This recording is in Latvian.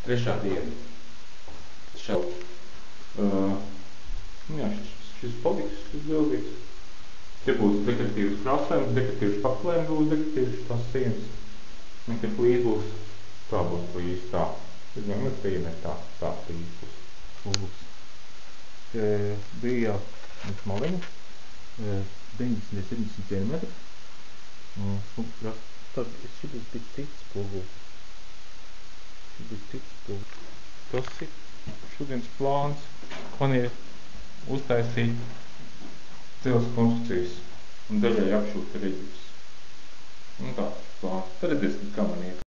Trešā diena. Šeit. Jā, šis paliks, šis bildīgs. Te būs dekoratīvs krāsojums, dekoratīvs paklējums, būs dekoratīvs tās sienas. Nekad plīz būs, tā būs plīz, tā. Es domāju, ka iemet tā plīz būs. Bija maliņa, 90-70 cm. Smukts krāsts. Tad šitas bija cits spoguls. Tas ir šodienas plāns. Man ir uztaisīt cils konstrukcijas un daļai apšūt reģis. Un tā, plāns. Tad redzēsim, kā man iet.